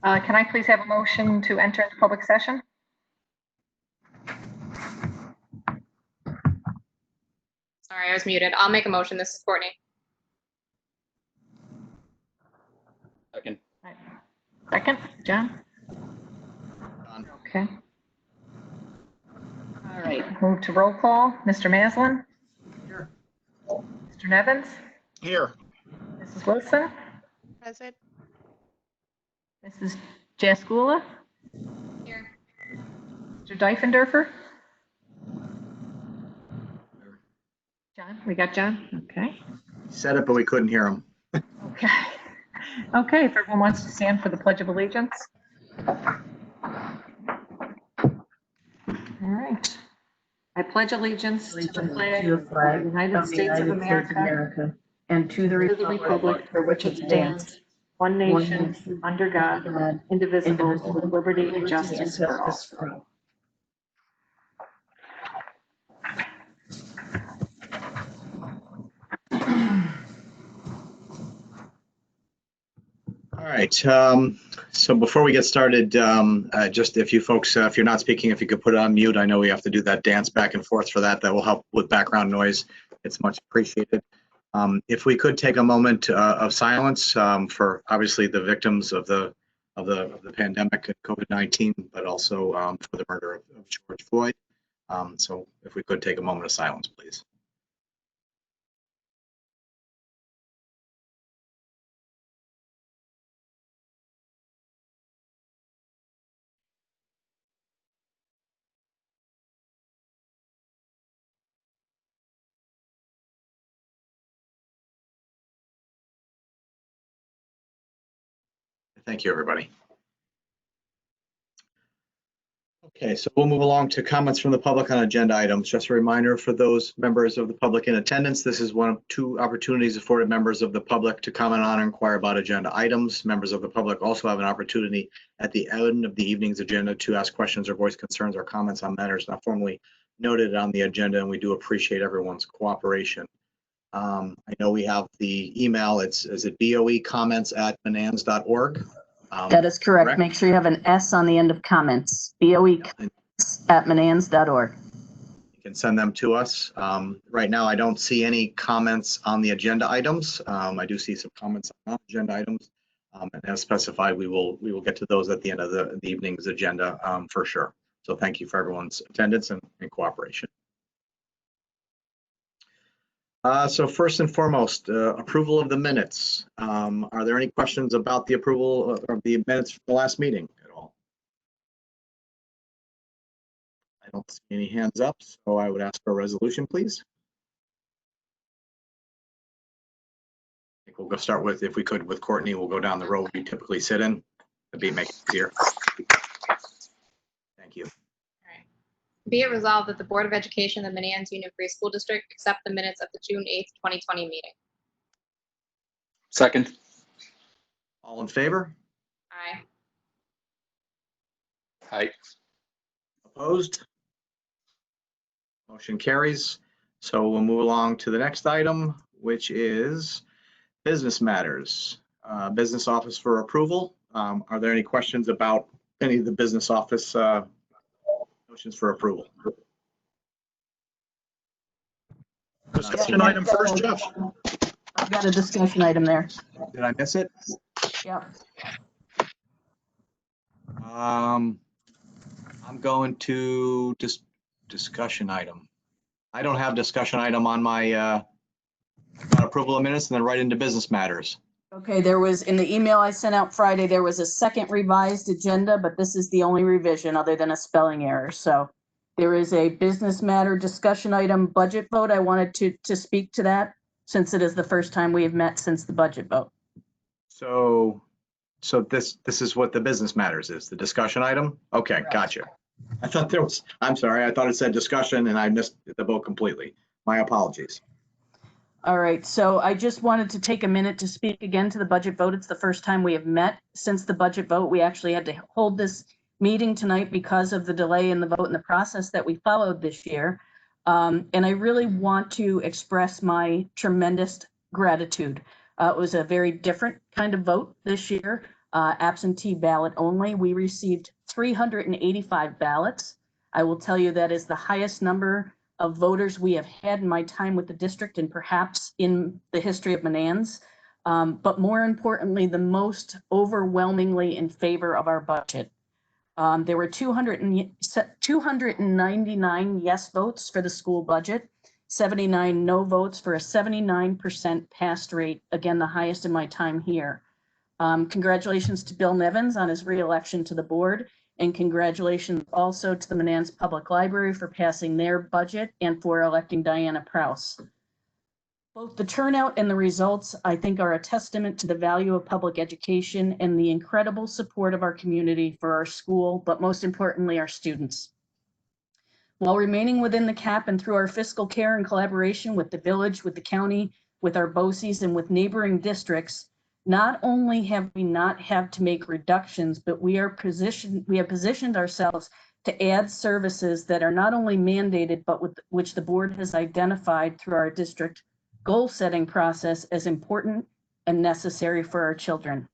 Can I please have a motion to enter into public session? Sorry, I was muted. I'll make a motion. This is Courtney. Second. Second, John? Okay. All right, move to roll call. Mr. Maslin? Here. Mr. Nevins? Here. Mrs. Wilson? Present. Mrs. Jaskula? Here. Mr. Diefendorfer? John, we got John? Okay. He said it, but we couldn't hear him. Okay. Okay, if everyone wants to stand for the Pledge of Allegiance. All right. I pledge allegiance to the flag of the United States of America and to the republic for which it stands, one nation, under God, indivisible, with liberty and justice for all. All right. So before we get started, just if you folks, if you're not speaking, if you could put it on mute. I know we have to do that dance back and forth for that. That will help with background noise. It's much appreciated. If we could take a moment of silence for obviously the victims of the pandemic and COVID-19, but also for the murder of George Floyd. So if we could take a moment of silence, please. Thank you, everybody. Okay, so we'll move along to comments from the public on agenda items. Just a reminder for those members of the public in attendance, this is one of two opportunities afforded members of the public to comment on and inquire about agenda items. Members of the public also have an opportunity at the end of the evening's agenda to ask questions or voice concerns or comments on matters not formally noted on the agenda, and we do appreciate everyone's cooperation. I know we have the email. Is it boecomments@menands.org? That is correct. Make sure you have an S on the end of comments. boe@menands.org. You can send them to us. Right now, I don't see any comments on the agenda items. I do see some comments on non-agenda items. And as specified, we will get to those at the end of the evening's agenda for sure. So thank you for everyone's attendance and cooperation. So first and foremost, approval of the minutes. Are there any questions about the approval of the minutes from the last meeting at all? I don't see any hands up, so I would ask for a resolution, please. I think we'll go start with, if we could, with Courtney. We'll go down the road we typically sit in. It'd make it easier. Thank you. Be it resolved that the Board of Education of the Menands Union Free School District accept the minutes of the June 8th, 2020 meeting. Second. All in favor? Aye. Aye. Opposed? Motion carries. So we'll move along to the next item, which is business matters. Business office for approval. Are there any questions about any of the business office motions for approval? Discussion item first, Jeff. I've got a discussion item there. Did I miss it? Yep. I'm going to just discussion item. I don't have discussion item on my approval of minutes and then right into business matters. Okay, there was, in the email I sent out Friday, there was a second revised agenda, but this is the only revision other than a spelling error. So there is a business matter discussion item budget vote. I wanted to speak to that since it is the first time we have met since the budget vote. So this is what the business matters is, the discussion item? Okay, correct. Gotcha. I thought there was, I'm sorry, I thought it said discussion and I missed the vote completely. My apologies. All right, so I just wanted to take a minute to speak again to the budget vote. It's the first time we have met since the budget vote. We actually had to hold this meeting tonight because of the delay in the vote and the process that we followed this year. And I really want to express my tremendous gratitude. It was a very different kind of vote this year. absentee ballot only. We received 385 ballots. I will tell you that is the highest number of voters we have had in my time with the district and perhaps in the history of Menands. But more importantly, the most overwhelmingly in favor of our budget. There were 299 yes votes for the school budget, 79 no votes for a 79% pass rate, again, the highest in my time here. Congratulations to Bill Nevins on his re-election to the board, and congratulations also to the Menands Public Library for passing their budget and for electing Diana Prouse. Both the turnout and the results, I think, are a testament to the value of public education and the incredible support of our community for our school, but most importantly, our students. While remaining within the cap and through our fiscal care and collaboration with the village, with the county, with our BOCES, and with neighboring districts, not only have we not had to make reductions, but we have positioned ourselves to add services that are not only mandated, but with which the board has identified through our district goal setting process as important and necessary for our children.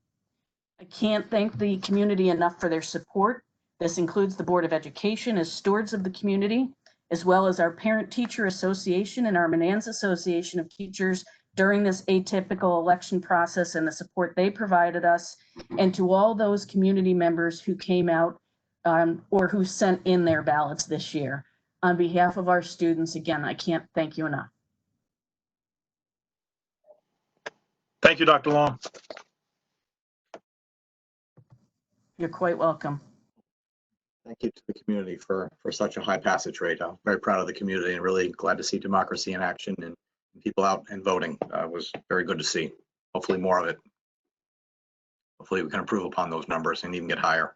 I can't thank the community enough for their support. This includes the Board of Education as stewards of the community, as well as our Parent-Teacher Association and our Menands Association of Teachers during this atypical election process and the support they provided us, and to all those community members who came out or who sent in their ballots this year. On behalf of our students, again, I can't thank you enough. Thank you, Dr. Long. You're quite welcome. Thank you to the community for such a high passage rate. I'm very proud of the community and really glad to see democracy in action and people out and voting. Was very good to see. Hopefully more of it. Hopefully we can improve upon those numbers and even get higher.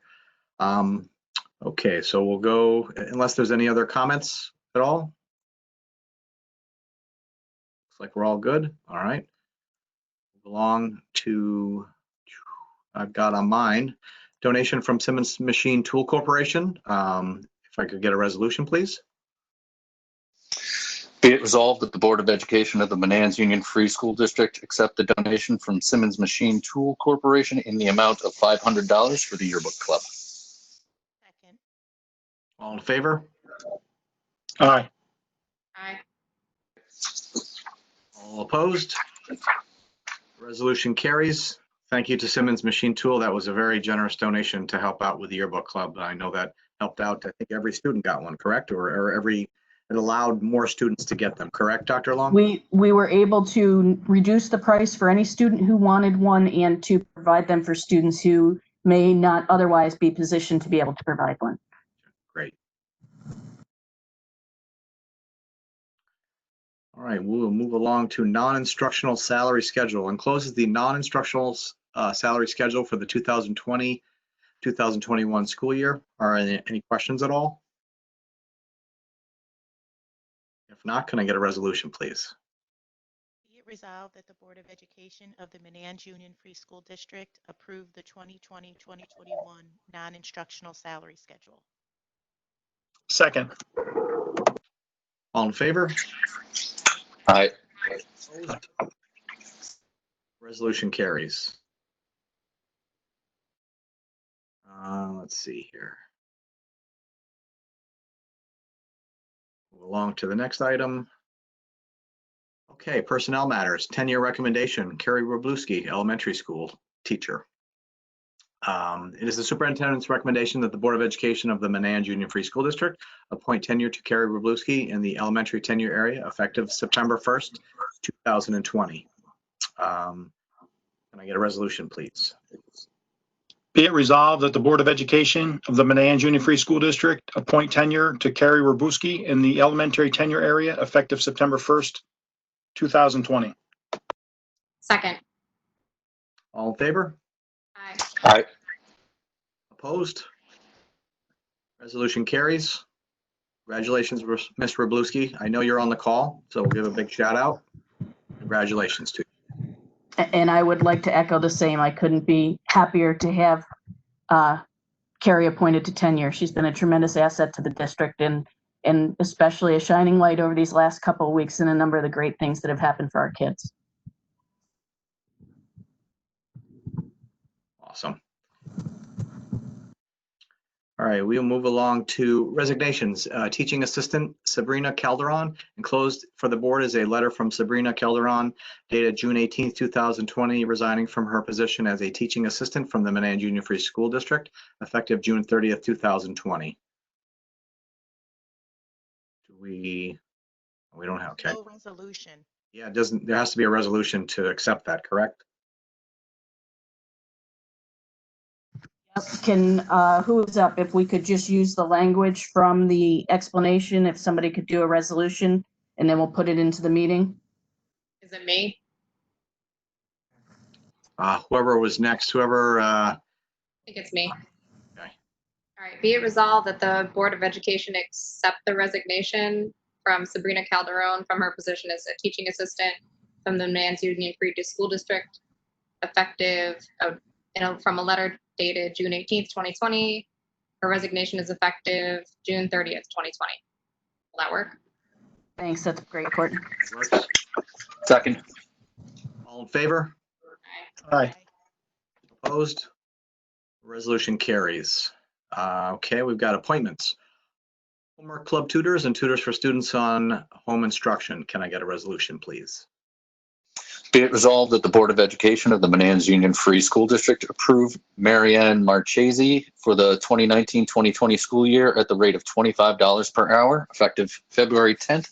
Okay, so we'll go, unless there's any other comments at all. Looks like we're all good. All right. Belong to, I've got on mine, donation from Simmons Machine Tool Corporation. If I could get a resolution, please. Be it resolved that the Board of Education of the Menands Union Free School District accept a donation from Simmons Machine Tool Corporation in the amount of $500 for the yearbook club. Second. All in favor? Aye. Aye. All opposed? Resolution carries. Thank you to Simmons Machine Tool. That was a very generous donation to help out with the yearbook club. I know that helped out. I think every student got one, correct? Or it allowed more students to get them, correct, Dr. Long? We were able to reduce the price for any student who wanted one and to provide them for students who may not otherwise be positioned to be able to provide one. Great. All right, we'll move along to non-instructional salary schedule. Encloses the non-instructional salary schedule for the 2020-2021 school year. Are there any questions at all? If not, can I get a resolution, please? Be it resolved that the Board of Education of the Menands Union Free School District approve the 2020-2021 non-instructional salary schedule. Second. All in favor? Aye. Opposed? Resolution carries. Let's see here. Move along to the next item. Okay, personnel matters. 10-year recommendation. Carrie Wroblewski, elementary school teacher. It is the superintendent's recommendation that the Board of Education of the Menands Union Free School District appoint tenure to Carrie Wroblewski in the elementary tenure area effective September 1st, 2020. Can I get a resolution, please? Be it resolved that the Board of Education of the Menands Union Free School District appoint tenure to Carrie Wroblewski in the elementary tenure area effective September 1st, 2020. Second. All in favor? Aye. Aye. Opposed? Resolution carries. Congratulations, Ms. Wroblewski. I know you're on the call, so we'll give a big shout out. Congratulations to you. And I would like to echo the same. I couldn't be happier to have Carrie appointed to tenure. She's been a tremendous asset to the district and especially a shining light over these last couple of weeks in a number of the great things that have happened for our kids. Awesome. All right, we'll move along to resignations. Teaching assistant Sabrina Calderon. Enclosed for the board is a letter from Sabrina Calderon dated June 18th, 2020, resigning from her position as a teaching assistant from the Menands Union Free School District, effective June 30th, 2020. We don't have, okay. No resolution. Yeah, there has to be a resolution to accept that, correct? Can, who's up? If we could just use the language from the explanation, if somebody could do a resolution, and then we'll put it into the meeting. Is it me? Whoever was next, whoever, I think it's me. Okay. All right, be it resolved that the Board of Education accept the resignation from Sabrina Calderon from her position as a teaching assistant from the Menands Union Free School District, effective from a letter dated June 18th, 2020. Her resignation is effective June 30th, 2020. Will that work? Thanks, that's great, Courtney. works. Second. All in favor? Aye. Opposed? Resolution carries. Okay, we've got appointments. Homework club tutors and tutors for students on home instruction. Can I get a resolution, please? Be it resolved that the Board of Education of the Menands Union Free School District approve Marianne Marchese for the 2019-2020 school year at the rate of $25 per hour, effective February 10th,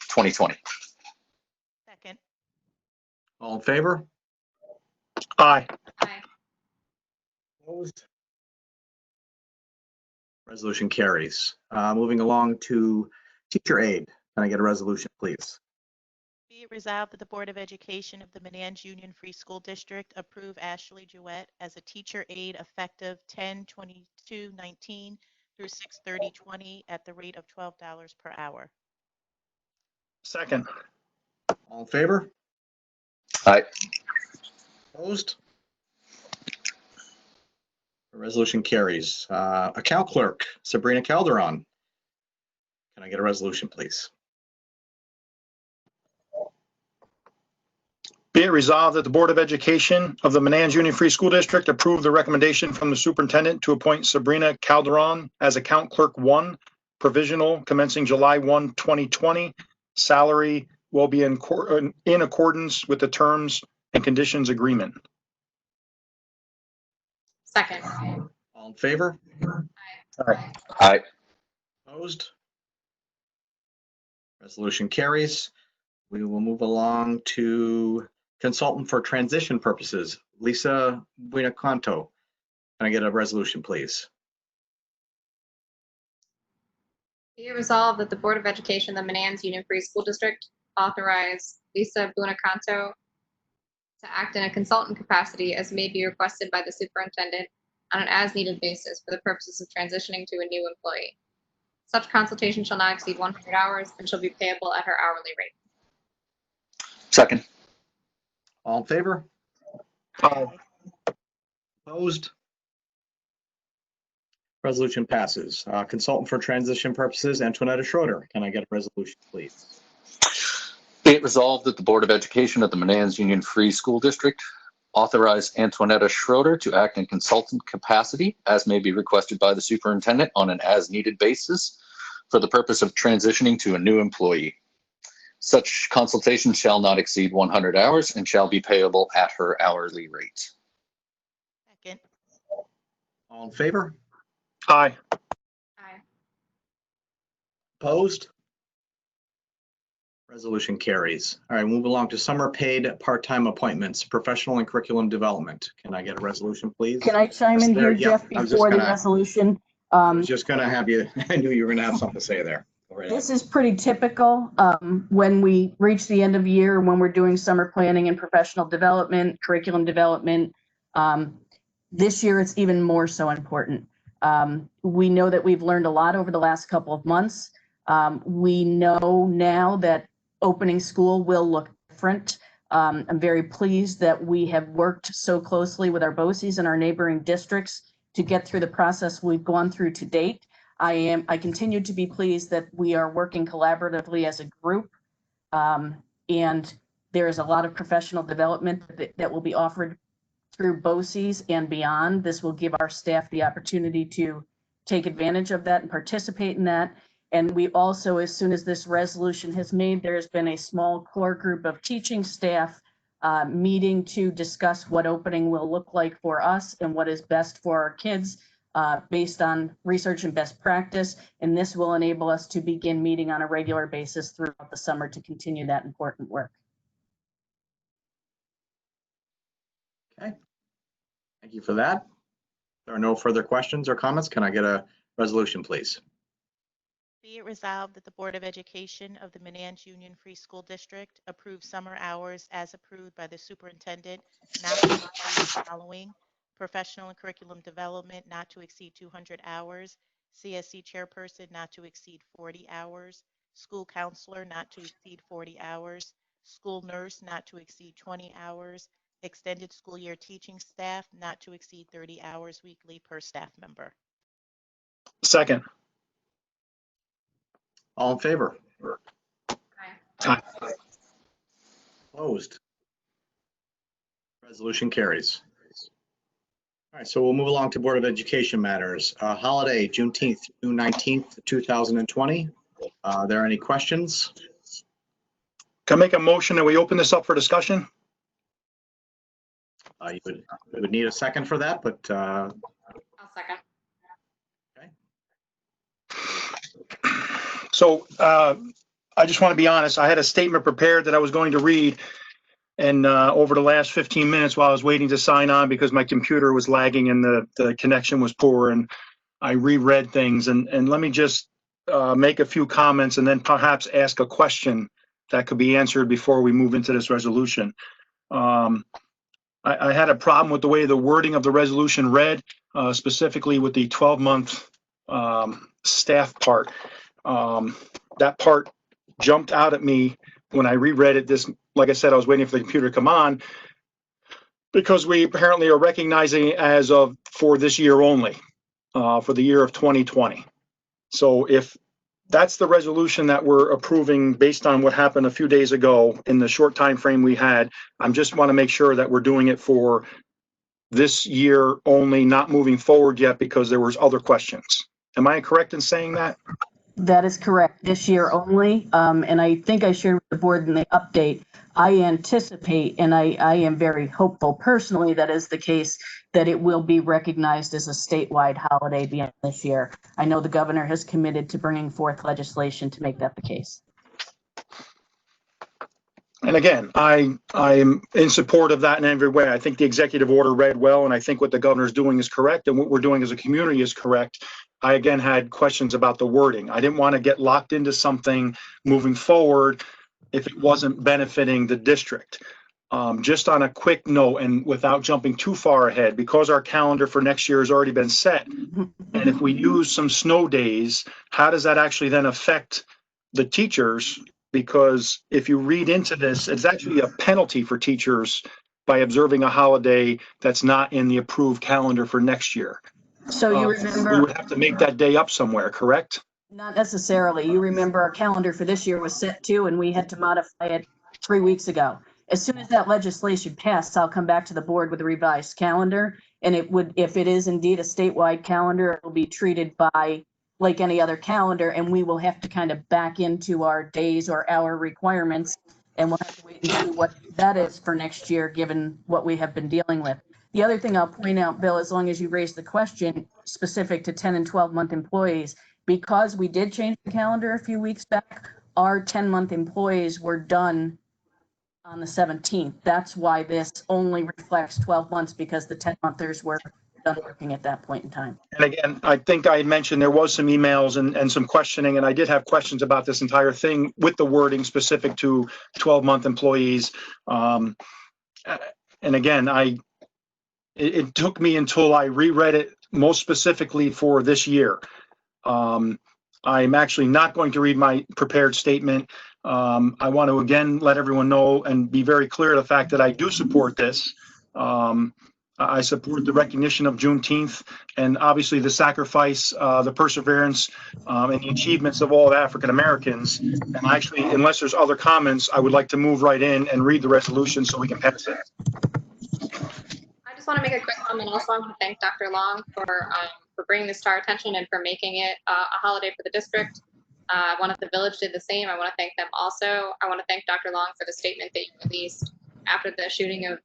2020. Second. All in favor? Aye. Aye. Opposed? Resolution carries. Moving along to teacher aid. Can I get a resolution, please? Be it resolved that the Board of Education of the Menands Union Free School District approve Ashley Jewett as a teacher aide effective 10/22/19 through 6/30/20 at the rate of $12 per hour. Second. All in favor? Aye. Opposed? The resolution carries. Account clerk, Sabrina Calderon. Can I get a resolution, please? Be it resolved that the Board of Education of the Menands Union Free School District approve the recommendation from the superintendent to appoint Sabrina Calderon as Account Clerk 1, provisional, commencing July 1, 2020. Salary will be in accordance with the terms and conditions agreement. Second. All in favor? Aye. Aye. Opposed? Resolution carries. We will move along to consultant for transition purposes, Lisa Buenacanto. Can I get a resolution, please? Be it resolved that the Board of Education of the Menands Union Free School District authorize Lisa Buenacanto to act in a consultant capacity as may be requested by the superintendent on an as-needed basis for the purposes of transitioning to a new employee. Such consultation shall not exceed 100 hours and shall be payable at her hourly rate. Second. All in favor? Aye. Opposed? Resolution passes. Consultant for transition purposes, Antoinetta Schroeder. Can I get a resolution, please? Be it resolved that the Board of Education of the Menands Union Free School District authorize Antoinetta Schroeder to act in consultant capacity as may be requested by the superintendent on an as-needed basis for the purpose of transitioning to a new employee. Such consultation shall not exceed 100 hours and shall be payable at her hourly rate. Second. All in favor? Aye. Aye. Opposed? Resolution carries. All right, move along to summer paid part-time appointments, professional and curriculum development. Can I get a resolution, please? Can I chime in here, Yeah, Jeff, I was just before the gonna- resolution? I was just gonna have you, I knew you were gonna have something to say there. Go right This ahead. is pretty typical when we reach the end of year, when we're doing summer planning and professional development, curriculum development. This year, it's even more so important. We know that we've learned a lot over the last couple of months. We know now that opening school will look different. I'm very pleased that we have worked so closely with our BOCES and our neighboring districts to get through the process we've gone through to date. I continue to be pleased that we are working collaboratively as a group. And there is a lot of professional development that will be offered through BOCES and beyond. This will give our staff the opportunity to take advantage of that and participate in that. And we also, as soon as this resolution has made, there's been a small core group of teaching staff meeting to discuss what opening will look like for us and what is best for our kids based on research and best practice. And this will enable us to begin meeting on a regular basis throughout the summer to continue that important work. Okay. Thank you for that. There are no further questions or comments. Can I get a resolution, please? Be it resolved that the Board of Education of the Menands Union Free School District approve summer hours as approved by the superintendent not to exceed the following: professional and curriculum development not to exceed 200 hours, CSC chairperson not to exceed 40 hours, school counselor not to exceed 40 hours, school nurse not to exceed 20 hours, extended school year teaching staff not to exceed 30 hours weekly per staff member. Second. All in favor? Aye. Opposed? Resolution carries. All right, so we'll move along to Board of Education matters. Holiday, Juneteenth, June 19th, 2020. Are there any questions? Can I make a motion that we open this up for discussion? You would need a second for that, but I'll second. So I just want to be honest. I had a statement prepared that I was going to read, and over the last 15 minutes while I was waiting to sign on because my computer was lagging and the connection was poor, and I reread things. And let me just make a few comments and then perhaps ask a question that could be answered before we move into this resolution. I had a problem with the way the wording of the resolution read, specifically with the 12-month staff part. That part jumped out at me when I reread it. Like I said, I was waiting for the computer to come on because we apparently are recognizing as of for this year only, for the year of 2020. So if that's the resolution that we're approving based on what happened a few days ago in the short time frame we had, I just want to make sure that we're doing it for this year only, not moving forward yet because there was other questions. Am I correct in saying that? That is correct. This year only. And I think I shared with the board in the update, I anticipate, and I am very hopeful personally that is the case, that it will be recognized as a statewide holiday beyond this year. I know the governor has committed to bringing forth legislation to make that the case. And again, I am in support of that in every way. I think the executive order read well, and I think what the governor's doing is correct, and what we're doing as a community is correct. I again had questions about the wording. I didn't want to get locked into something moving forward if it wasn't benefiting the district. Just on a quick note, and without jumping too far ahead, because our calendar for next year has already been set, and if we use some snow days, how does that actually then affect the teachers? Because if you read into this, it's actually a penalty for teachers by observing a holiday that's not in the approved calendar for next year. So you We remember, would have to make that day up somewhere, correct? not necessarily. You remember our calendar for this year was set too, and we had to modify it 3 weeks ago. As soon as that legislation passed, I'll come back to the board with a revised calendar. And it would, if it is indeed a statewide calendar, it will be treated by like any other calendar, and we will have to kind of back into our days or hour requirements. And we'll have to wait and see what that is for next year, given what we have been dealing with. The other thing I'll point out, Bill, as long as you raised the question specific to 10 and 12-month employees, because we did change the calendar a few weeks back, our 10-month employees were done on the 17th. That's why this only reflects 12 months, because the 10-monthers were done working at that point in time. And again, I think I mentioned there was some emails and some questioning, and I did have questions about this entire thing with the wording specific to 12-month employees. And again, it took me until I reread it most specifically for this year. I'm actually not going to read my prepared statement. I want to again let everyone know and be very clear of the fact that I do support this. I support the recognition of Juneteenth and obviously the sacrifice, the perseverance, and the achievements of all African Americans. And actually, unless there's other comments, I would like to move right in and read the resolution so we can pass it. I just want to make a quick comment. Also, I want to thank Dr. Long for bringing this to our attention and for making it a holiday for the district. I want the village did the same. I want to thank them also. I want to thank Dr. Long for the statement that you released after the shooting of,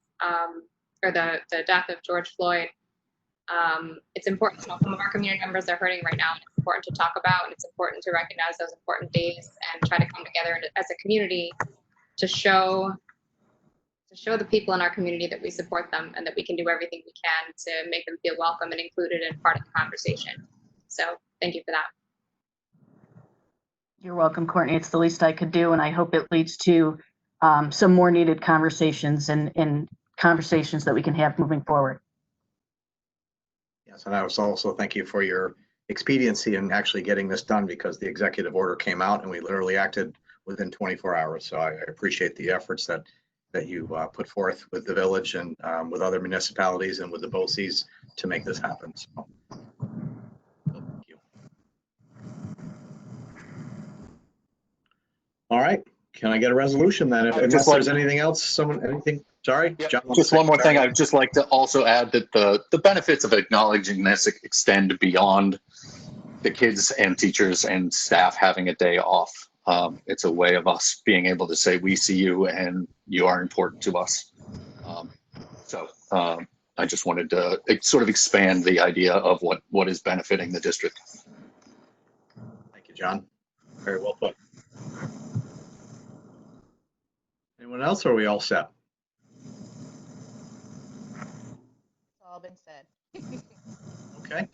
or the death of George Floyd. It's important to know some of our community members are hurting right now, and it's important to talk about, and it's important to recognize those important days and try to come together as a community to show the people in our community that we support them and that we can do everything we can to make them feel welcome and included and part of the conversation. So thank you for that. You're welcome, Courtney. It's the least I could do, and I hope it leads to some more needed conversations and conversations that we can have moving forward. Yes, and I was also thank you for your expediency in actually getting this done, because the executive order came out and we literally acted within 24 hours. So I appreciate the efforts that you put forth with the village and with other municipalities and with the BOCES to make this happen. So thank you. All right. Can I get a resolution then? Unless there's anything else, anything? Sorry, Yeah, John, just one more thing. I'd just like to also add that the benefits of acknowledging this extend beyond the kids and teachers and staff having a day off. It's a way of us being able to say, we see you and you are important to us. I just wanted to sort of expand the idea of what is benefiting the district. Thank you, John. Very well put. Anyone else, or are we all set? It's all been said. Okay.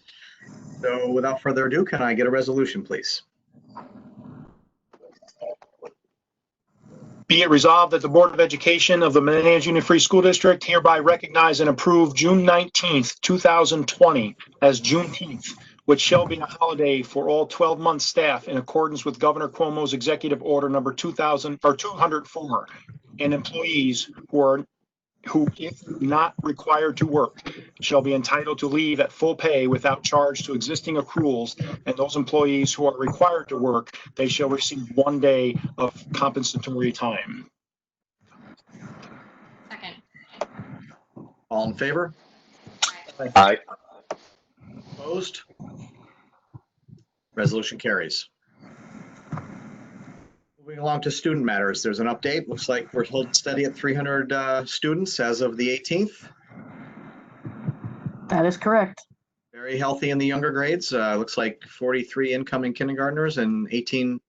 So without further ado, can I get a resolution, please? Be it resolved that the Board of Education of the Menands Union Free School District hereby recognize and approve June 19th, 2020 as Juneteenth, which shall be a holiday for all 12-month staff in accordance with Governor Cuomo's Executive Order number 204, and employees who, if not required to work, shall be entitled to leave at full pay without charge to existing accruals, and those employees who are required to work, they shall receive 1 day of compensatory time. Second. All in favor? Aye. Opposed? Resolution carries. Moving along to student matters, there's an update. Looks like we're holding steady at 300 students as of the 18th. That is correct. Very healthy in the younger grades. Looks like 43 incoming kindergartners and 18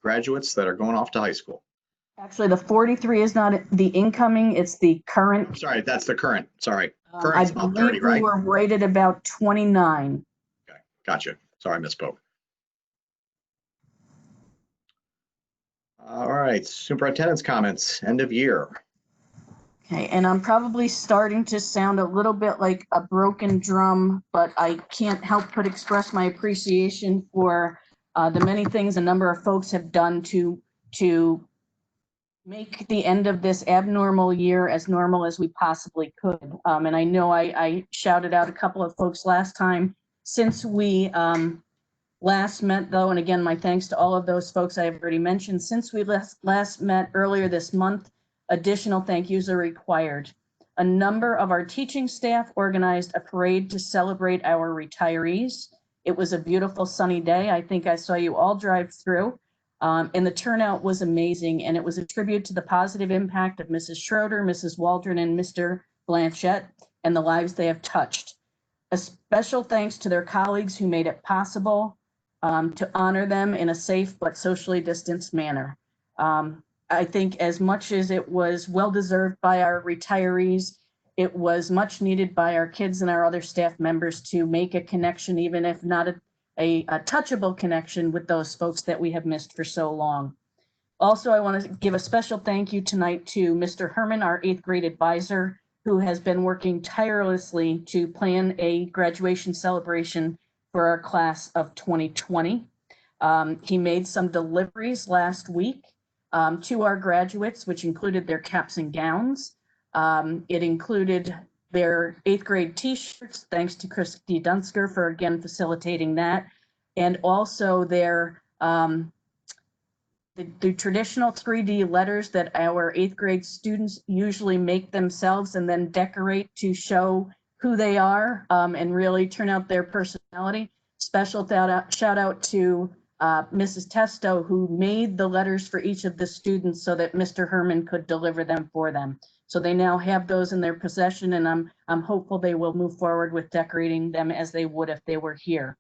graduates that are going off to high school. Actually, the 43 is not the incoming, it's the current. Sorry, that's the current. Sorry. I Current's about 30, believe we right? were rated about 29. Okay, gotcha. Sorry, I misspoke. All right, superintendent's comments, end of year. Okay, and I'm probably starting to sound a little bit like a broken drum, but I can't help but express my appreciation for the many things a number of folks have done to make the end of this abnormal year as normal as we possibly could. And I know I shouted out a couple of folks last time. Since we last met, though, and again, my thanks to all of those folks I have already mentioned, since we last met earlier this month, additional thank yous are required. A number of our teaching staff organized a parade to celebrate our retirees. It was a beautiful sunny day. I think I saw you all drive through, and the turnout was amazing, and it was a tribute to the positive impact of Mrs. Schroeder, Mrs. Waldron, and Mr. Blanchette, and the lives they have touched. A special thanks to their colleagues who made it possible to honor them in a safe but socially distanced manner. I think as much as it was well-deserved by our retirees, it was much needed by our kids and our other staff members to make a connection, even if not a touchable connection with those folks that we have missed for so long. Also, I want to give a special thank you tonight to Mr. Herman, our 8th grade advisor, who has been working tirelessly to plan a graduation celebration for our class of 2020. He made some deliveries last week to our graduates, which included their caps and gowns. It included their 8th grade t-shirts, thanks to Christy Dunsker for again facilitating that, and also their the traditional 3D letters that our 8th grade students usually make themselves and then decorate to show who they are and really turn out their personality. Special shout out to Mrs. Testo, who made the letters for each of the students so that Mr. Herman could deliver them for them. So they now have those in their possession, and I'm hopeful they will move forward with decorating them as they would if they were here.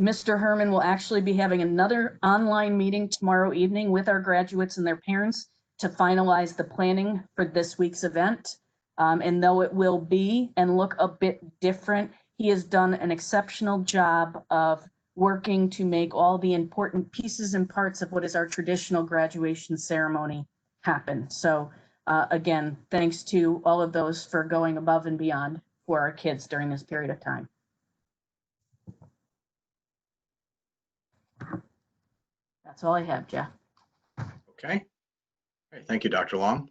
Mr. Herman will actually be having another online meeting tomorrow evening with our graduates and their parents to finalize the planning for this week's event. And though it will be and look a bit different, he has done an exceptional job of working to make all the important pieces and parts of what is our traditional graduation ceremony happen. So again, thanks to all of those for going above and beyond for our kids during this period of time. That's all I have, Jeff. Okay. All right, thank you, Dr. Long.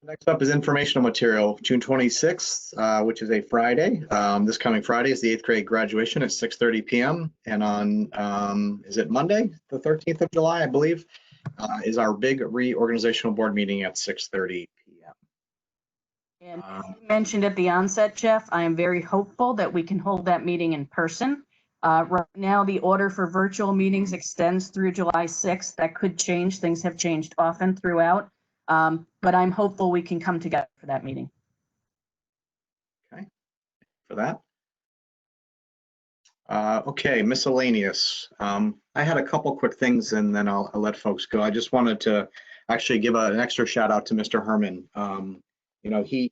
Next up is informational material, June 26th, which is a Friday. This coming Friday is the 8th grade graduation at 6:30 p.m. And on, is it Monday, the 13th of July, I believe, is our big reorganizational board meeting at 6:30 p.m. And as you mentioned at the onset, Jeff, I am very hopeful that we can hold that meeting in person. Right now, the order for virtual meetings extends through July 6th. That could change. Things have changed often throughout, but I'm hopeful we can come together for that meeting. Okay, for that. Okay, miscellaneous. I had a couple quick things and then I'll let folks go. I just wanted to actually give an extra shout out to Mr. Herman. You know, he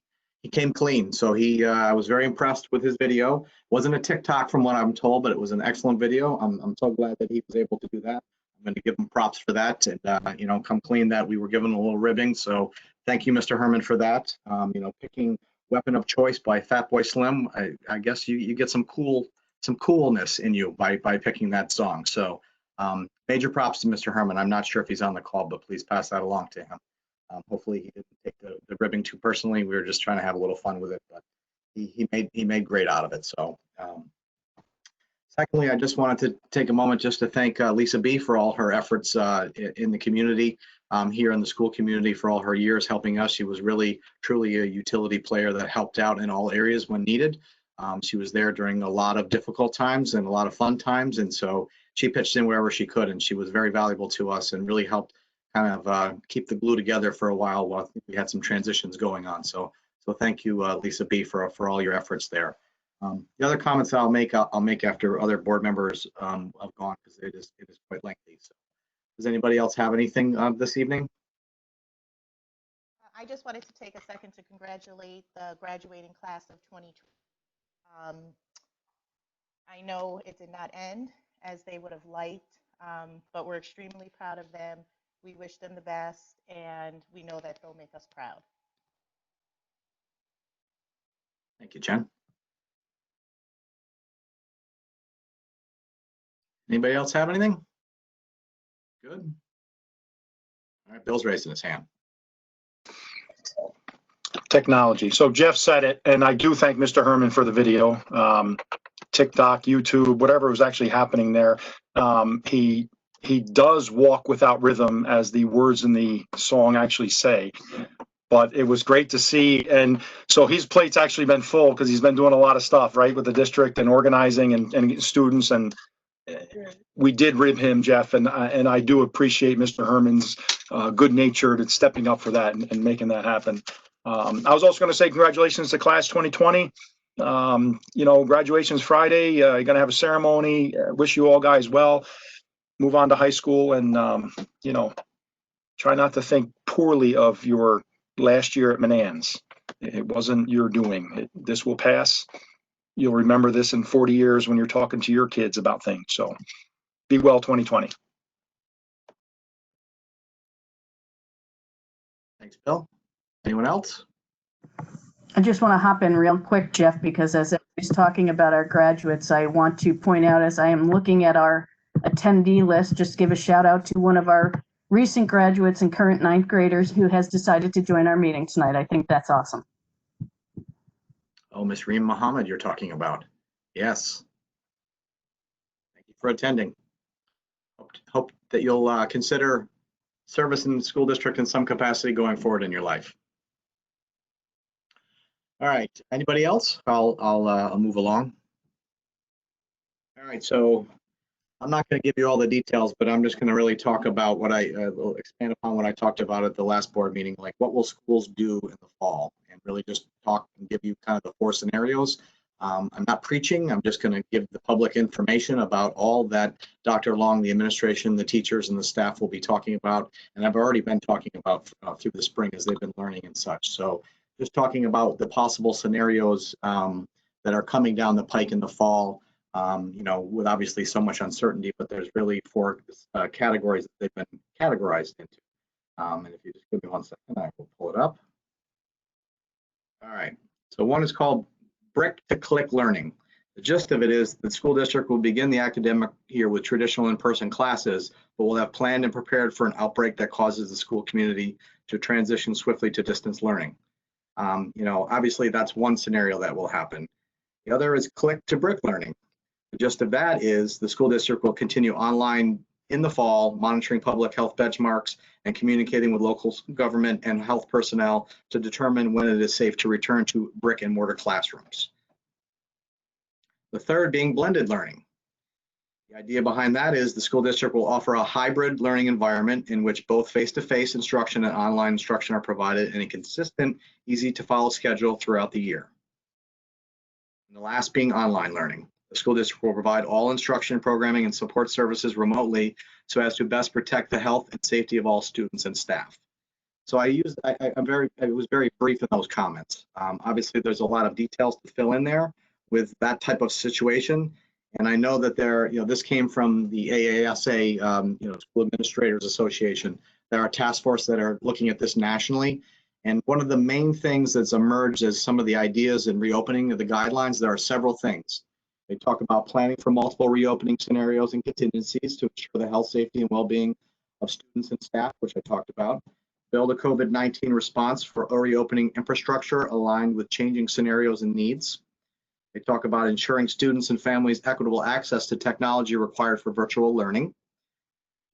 came clean, so I was very impressed with his video. Wasn't a TikTok from what I'm told, but it was an excellent video. I'm so glad that he was able to do that. I'm going to give him props for that, and you know, come clean that we were given a little ribbing. So thank you, Mr. Herman, for that. You know, picking Weapon of Choice by Fatboy Slim. I guess you get some coolness in you by picking that song. So major props to Mr. Herman. I'm not sure if he's on the call, but please pass that along to him. Hopefully he didn't take the ribbing too personally. We were just trying to have a little fun with it, but he made great out of it. So secondly, I just wanted to take a moment just to thank Lisa B for all her efforts in the community, here in the school community, for all her years helping us. She was really, truly a utility player that helped out in all areas when needed. She was there during a lot of difficult times and a lot of fun times. And so she pitched in wherever she could, and she was very valuable to us and really helped kind of keep the glue together for a while we had some transitions going on. So thank you, Lisa B, for all your efforts there. The other comments I'll make after other board members have gone, because it is quite lengthy. So does anybody else have anything this evening? I just wanted to take a second to congratulate the graduating class of 2020. I know it did not end as they would have liked, but we're extremely proud of them. We wish them the best, and we know that they'll make us proud. Thank you, Jen. Anybody else have anything? Good. All right, Bill's raising his hand. Technology. So Jeff said it, and I do thank Mr. Herman for the video. TikTok, YouTube, whatever was actually happening there. He does walk without rhythm, as the words in the song actually say. But it was great to see, and so his plate's actually been full because he's been doing a lot of stuff, right, with the district and organizing and students, and we did rib him, Jeff, and I do appreciate Mr. Herman's good-natured and stepping up for that and making that happen. I was also going to say congratulations to class 2020. You know, graduation's Friday. You're going to have a ceremony. Wish you all guys well. Move on to high school, and you know, try not to think poorly of your last year at Menands. It wasn't your doing. This will pass. You'll remember this in 40 years when you're talking to your kids about things. So be well, 2020. Thanks, Bill. Anyone else? I just want to hop in real quick, Jeff, because as everybody's talking about our graduates, I want to point out, as I am looking at our attendee list, just give a shout out to one of our recent graduates and current ninth graders who has decided to join our meeting tonight. I think that's awesome. Oh, Miss Reem Muhammad, you're talking about. Yes. Thank you for attending. Hope that you'll consider service in the school district in some capacity going forward in your life. All right, anybody else? I'll move along. All right, so I'm not going to give you all the details, but I'm just going to really talk about what I will expand upon what I talked about at the last board meeting, like what will schools do in the fall, and really just talk and give you kind of the 4 scenarios. I'm not preaching. I'm just going to give the public information about all that Dr. Long, the administration, the teachers, and the staff will be talking about, and I've already been talking about through the spring as they've been learning and such. So just talking about the possible scenarios that are coming down the pike in the fall. You know, with obviously so much uncertainty, but there's really 4 categories that they've been categorized into. And if you just give me 1 second, I will pull it up. All right. So one is called brick to click learning. The gist of it is the school district will begin the academic year with traditional in-person classes, but will have planned and prepared for an outbreak that causes the school community to transition swiftly to distance learning. You know, obviously that's one scenario that will happen. The other is click to brick learning. The gist of that is the school district will continue online in the fall, monitoring public health benchmarks and communicating with local government and health personnel to determine when it is safe to return to brick and mortar classrooms. The third being blended learning. The idea behind that is the school district will offer a hybrid learning environment in which both face-to-face instruction and online instruction are provided in a consistent, easy to follow schedule throughout the year. And the last being online learning. The school district will provide all instruction, programming, and support services remotely so as to best protect the health and safety of all students and staff. So I was very brief in those comments. Obviously, there's a lot of details to fill in there with that type of situation. And I know that this came from the AASA, School Administrators Association. There are task force that are looking at this nationally. And one of the main things that's emerged as some of the ideas in reopening of the guidelines, there are several things. They talk about planning for multiple reopening scenarios and contingencies to ensure the health, safety, and well-being of students and staff, which I talked about. Build a COVID-19 response for a reopening infrastructure aligned with changing scenarios and needs. They talk about ensuring students and families equitable access to technology required for virtual learning.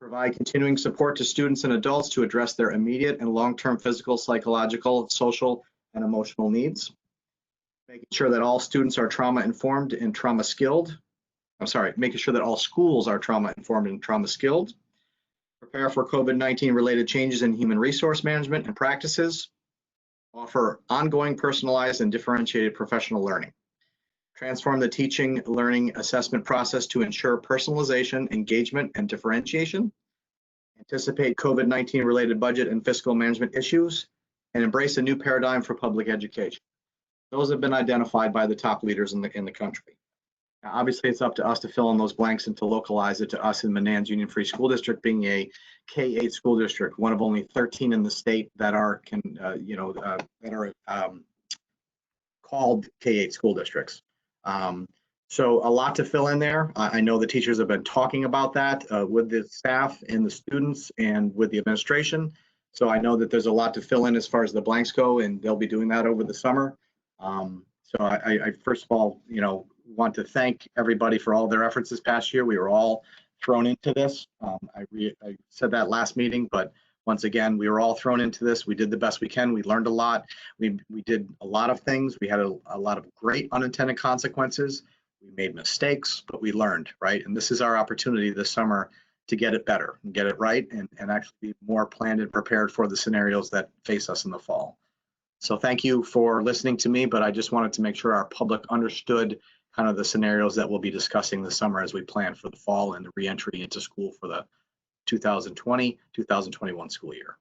Provide continuing support to students and adults to address their immediate and long-term physical, psychological, social, and emotional needs. Making sure that all students are trauma-informed and trauma-skilled. Making sure that all schools are trauma-informed and trauma-skilled. Prepare for COVID-19 related changes in human resource management and practices. Offer ongoing, personalized, and differentiated professional learning. Transform the teaching, learning, assessment process to ensure personalization, engagement, and differentiation. Anticipate COVID-19 related budget and fiscal management issues, and embrace a new paradigm for public education. Those have been identified by the top leaders in the country. Now, obviously, it's up to us to fill in those blanks and to localize it to us in Menands Union Free School District, being a K-8 school district, one of only 13 in the state that are called K-8 school districts. So a lot to fill in there. I know the teachers have been talking about that with the staff and the students and with the administration. So I know that there's a lot to fill in as far as the blanks go, and they'll be doing that over the summer. So I first of all, want to thank everybody for all their efforts this past year. We were all thrown into this. I said that last meeting, but once again, we were all thrown into this. We did the best we can. We learned a lot. We did a lot of things. We had a lot of great unintended consequences. We made mistakes, but we learned, right? And this is our opportunity this summer to get it better and get it right and actually be more planned and prepared for the scenarios that face us in the fall. So thank you for listening to me, but I just wanted to make sure our public understood kind of the scenarios that we'll be discussing this summer as we plan for the fall and the reentry into school for the 2020-2021 school year.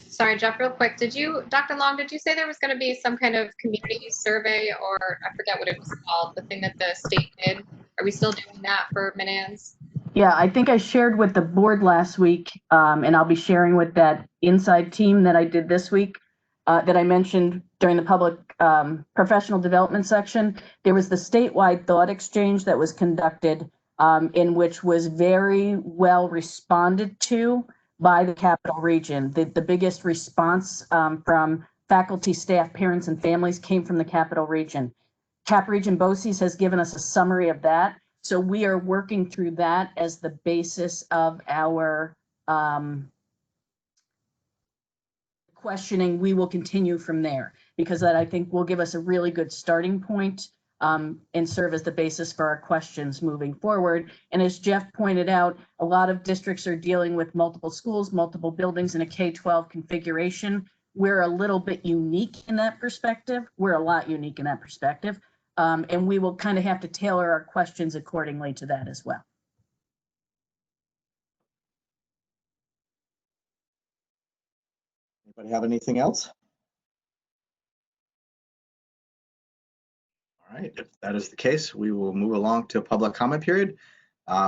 Sorry, Jeff, real quick. Dr. Long, did you say there was going to be some kind of community survey, or I forget what it was called, the thing that the state did? Are we still doing that for Menands? Yeah, I think I shared with the board last week, and I'll be sharing with that inside team that I did this week, that I mentioned during the public professional development section. There was the statewide thought exchange that was conducted, in which was very well responded to by the Capital Region. The biggest response from faculty, staff, parents, and families came from the Capital Region. Cap Region BOCES has given us a summary of that. So we are working through that as the basis of our questioning, we will continue from there, because that I think will give us a really good starting point and serve as the basis for our questions moving forward. And as Jeff pointed out, a lot of districts are dealing with multiple schools, multiple buildings in a K-12 configuration. We're a little bit unique in that perspective. We're a lot unique in that perspective. And we will kind of have to tailor our questions accordingly to that as well. Anybody have anything else? All right, if that is the case, we will move along to a public comment period.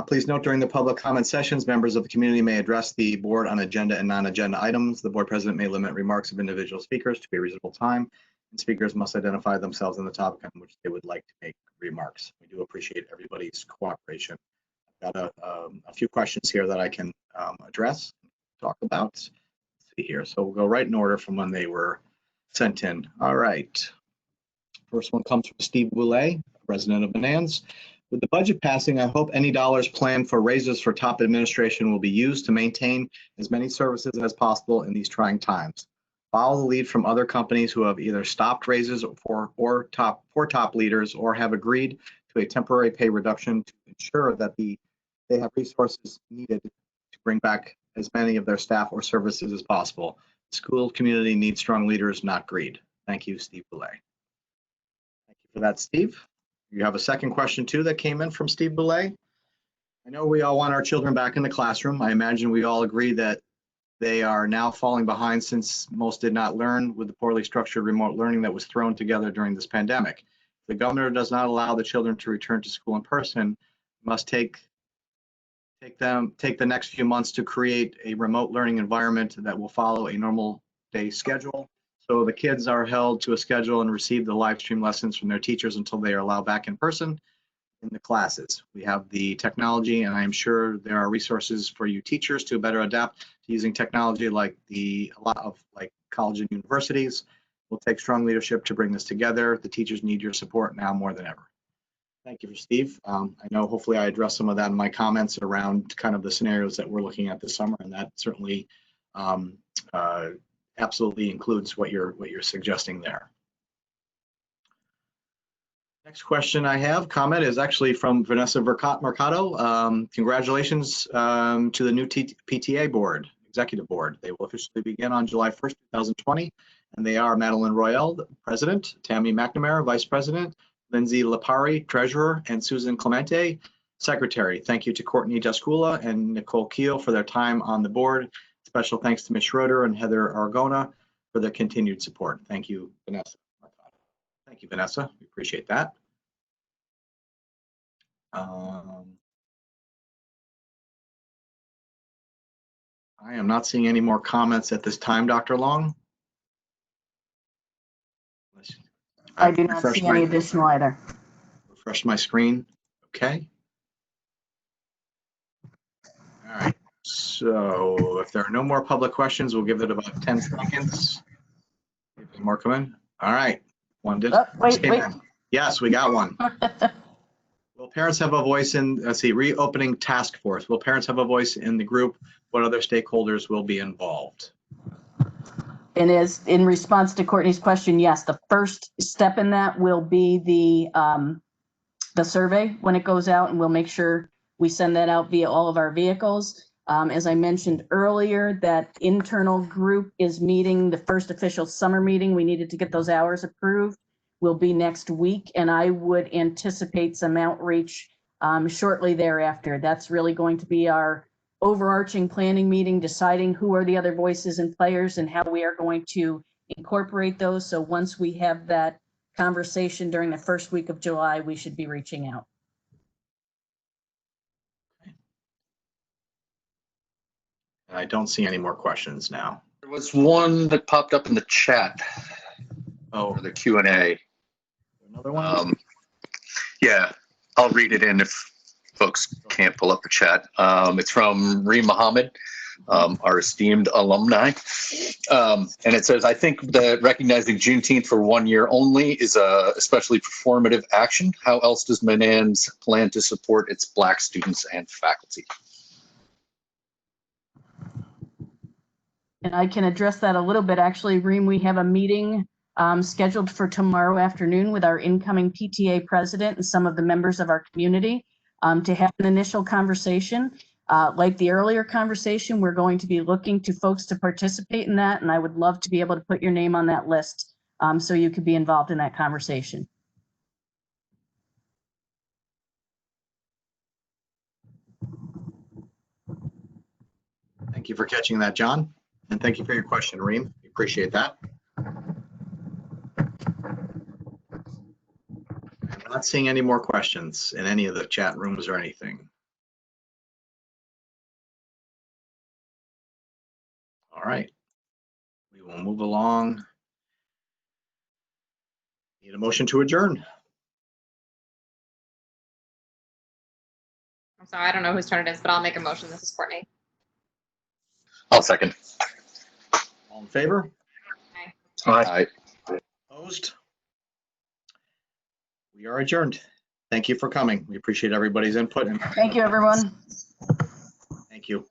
Please note during the public comment sessions, members of the community may address the board on agenda and non-agenda items. The board president may limit remarks of individual speakers to a reasonable time, and speakers must identify themselves and the topic on which they would like to make remarks. We do appreciate everybody's cooperation. I've got a few questions here that I can address, talk about. Let's see here. So we'll go right in order from when they were sent in. All right. First one comes from Steve Boulay, resident of Menands. With the budget passing, I hope any dollars planned for raises for top administration will be used to maintain as many services as possible in these trying times. Follow the lead from other companies who have either stopped raises for top leaders or have agreed to a temporary pay reduction to ensure that they have resources needed to bring back as many of their staff or services as possible. The school community needs strong leaders, not greed. Thank you, Steve Boulay. Thank you for that, Steve. You have a second question too that came in from Steve Boulay. I know we all want our children back in the classroom. I imagine we all agree that they are now falling behind since most did not learn with the poorly structured remote learning that was thrown together during this pandemic. If the governor does not allow the children to return to school in person, must take the next few months to create a remote learning environment that will follow a normal day schedule. So the kids are held to a schedule and receive the live stream lessons from their teachers until they are allowed back in person in the classes. We have the technology, and I am sure there are resources for you teachers to better adapt to using technology, like a lot of college and universities. We'll take strong leadership to bring this together. The teachers need your support now more than ever. Thank you, Steve. I know hopefully I addressed some of that in my comments around kind of the scenarios that we're looking at this summer, and that certainly absolutely includes what you're suggesting there. Next question I have, comment, is actually from Vanessa Mercado. Congratulations to the new PTA board, executive board. They will officially begin on July 1st, 2020, and they are Madeline Royale, president, Tammy McNamara, vice president, Lindsay Lapari, treasurer, and Susan Clemente, secretary. Thank you to Courtney Descula and Nicole Keel for their time on the board. Special thanks to Ms. Schroeder and Heather Argona for their continued support. Thank you, Vanessa. Thank you, Vanessa. We appreciate that. I am not seeing any more comments at this time, Dr. Long. I do not see any additional either. Refresh my screen. Okay. All right. So if there are no more public questions, we'll give it about 10 seconds. More come in. All right. One did. Wait. Yes, we got one. Will parents have a voice in, let's see, reopening task force? Will parents have a voice in the group? What other stakeholders will be involved? And as in response to Courtney's question, yes, the first step in that will be the survey when it goes out, and we'll make sure we send that out via all of our vehicles. As I mentioned earlier, that internal group is meeting, the first official summer meeting. We needed to get those hours approved. Will be next week, and I would anticipate some outreach shortly thereafter. That's really going to be our overarching planning meeting, deciding who are the other voices and players and how we are going to incorporate those. So once we have that conversation during the first week of July, we should be reaching out. I don't see any more questions now. There was one that popped up in the chat. Oh, For the Q&A. Another one? Yeah, I'll read it in if folks can't pull up the chat. It's from Reem Mohammed, our esteemed alumni. And it says, I think that recognizing Juneteenth for 1 year only is a especially performative action. How else does Menands plan to support its Black students and faculty? And I can address that a little bit. Actually, Reem, we have a meeting scheduled for tomorrow afternoon with our incoming PTA president and some of the members of our community to have an initial conversation. Like the earlier conversation, we're going to be looking to folks to participate in that, and I would love to be able to put your name on that list so you could be involved in that conversation. Thank you for catching that, John. And thank you for your question, Reem. We appreciate that. I'm not seeing any more questions in any of the chat rooms or anything. All right. We will move along. Need a motion to adjourn. I'm sorry, I don't know whose turn it is, but I'll make a motion. This is Courtney. I'll second. All in favor? Aye. Aye. Opposed? We are adjourned. Thank you for coming. We appreciate everybody's input. Thank you, everyone. Thank you.